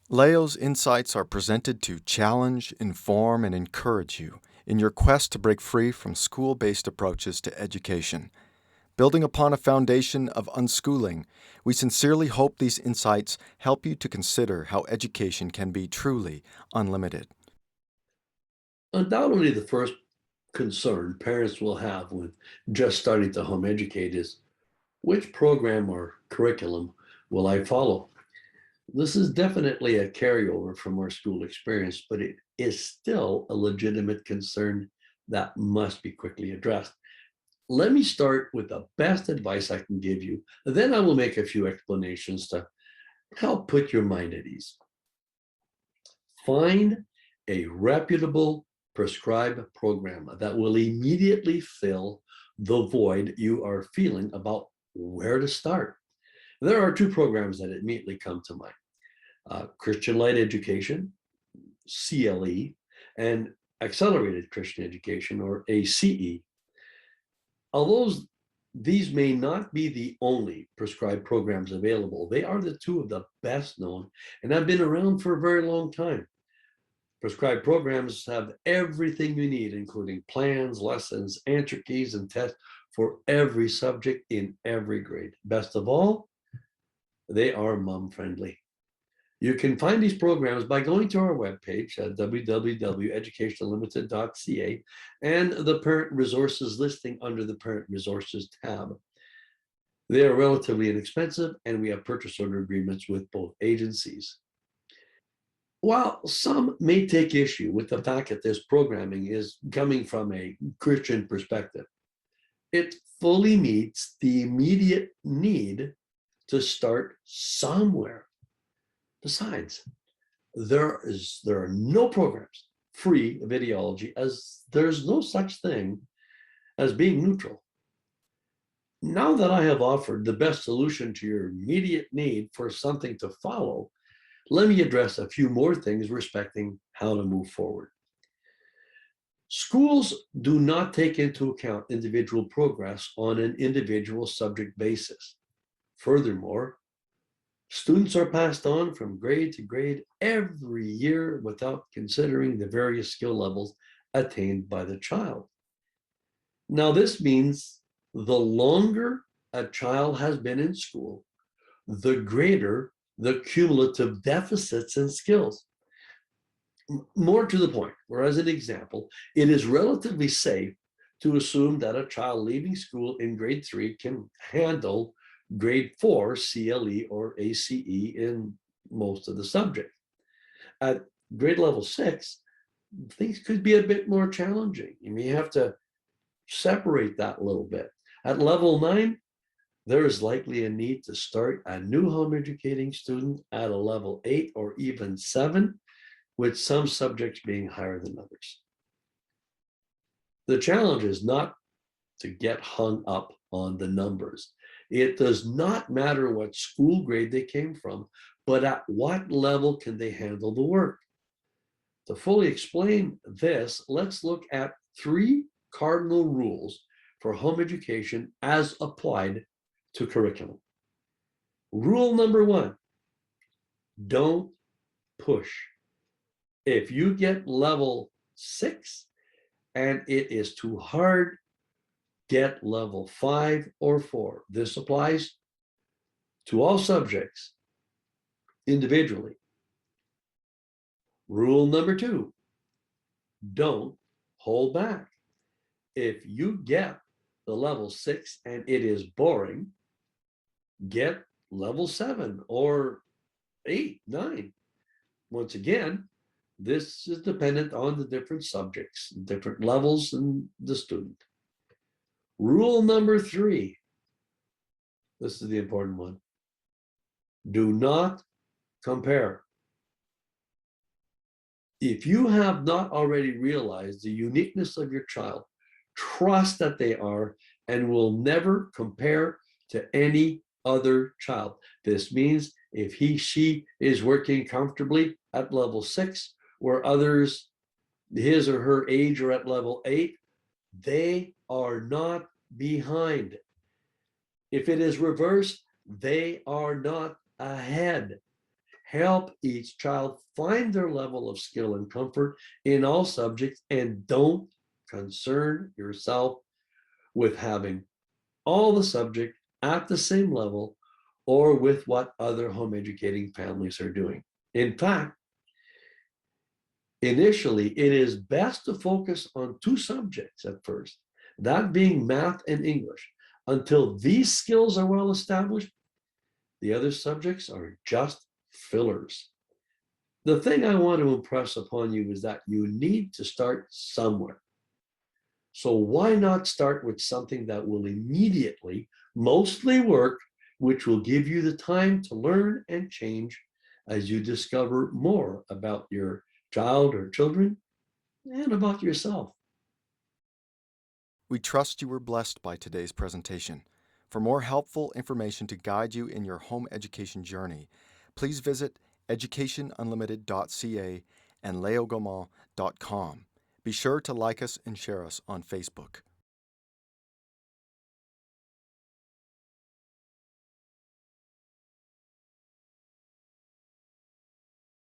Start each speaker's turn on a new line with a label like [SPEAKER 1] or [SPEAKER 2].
[SPEAKER 1] Leo's insights are presented to challenge, inform, and encourage you in your quest to break free from school-based approaches to education. Building upon a foundation of unschooling, we sincerely hope these insights help you to consider how education can be truly unlimited.
[SPEAKER 2] Undoubtedly, the first concern parents will have when just starting to home educate is which program or curriculum will I follow? This is definitely a carryover from our school experience, but it is still a legitimate concern that must be quickly addressed. Let me start with the best advice I can give you. Then I will make a few explanations to help put your mind at ease. Find a reputable prescribed program that will immediately fill the void you are feeling about where to start. There are two programs that immediately come to mind: Christian Light Education, CLE, and Accelerated Christian Education, or ACE. Although these may not be the only prescribed programs available, they are the two of the best known and have been around for a very long time. Prescribed programs have everything you need, including plans, lessons, answer keys, and tests for every subject in every grade. Best of all, they are mom friendly. You can find these programs by going to our webpage at www.educationunlimited.ca and the Parent Resources listing under the Parent Resources tab. They are relatively inexpensive, and we have purchase order agreements with both agencies. While some may take issue with the fact that this programming is coming from a Christian perspective, it fully meets the immediate need to start somewhere. Besides, there are no programs free of ideology, as there's no such thing as being neutral. Now that I have offered the best solution to your immediate need for something to follow, let me address a few more things respecting how to move forward. Schools do not take into account individual progress on an individual subject basis. Furthermore, students are passed on from grade to grade every year without considering the various skill levels attained by the child. Now, this means the longer a child has been in school, the greater the cumulative deficits in skills. More to the point, or as an example, it is relatively safe to assume that a child leaving school in grade 3 can handle grade 4 CLE or ACE in most of the subjects. At grade level 6, things could be a bit more challenging. You may have to separate that a little bit. At level 9, there is likely a need to start a new home educating student at a level 8 or even 7, with some subjects being higher than others. The challenge is not to get hung up on the numbers. It does not matter what school grade they came from, but at what level can they handle the work? To fully explain this, let's look at 3 cardinal rules for home education as applied to curriculum. Rule number 1, don't push. If you get level 6 and it is too hard, get level 5 or 4. This applies to all subjects individually. Rule number 2, don't hold back. If you get the level 6 and it is boring, get level 7 or 8, 9. Once again, this is dependent on the different subjects, different levels, and the student. Rule number 3, this is the important one: do not compare. If you have not already realized the uniqueness of your child, trust that they are and will never compare to any other child. This means if she is working comfortably at level 6, where others, his or her age, are at level 8, they are not behind. If it is reversed, they are not ahead. Help each child find their level of skill and comfort in all subjects, and don't concern yourself with having all the subject at the same level or with what other home educating families are doing. In fact, initially, it is best to focus on two subjects at first, that being math and English. Until these skills are well established, the other subjects are just fillers. The thing I want to impress upon you is that you need to start somewhere. So why not start with something that will immediately mostly work, which will give you the time to learn and change as you discover more about your child or children and about yourself.
[SPEAKER 1] We trust you were blessed by today's presentation. For more helpful information to guide you in your home education journey, please visit educationunlimited.ca and leogaumont.com. Be sure to like us and share us on Facebook.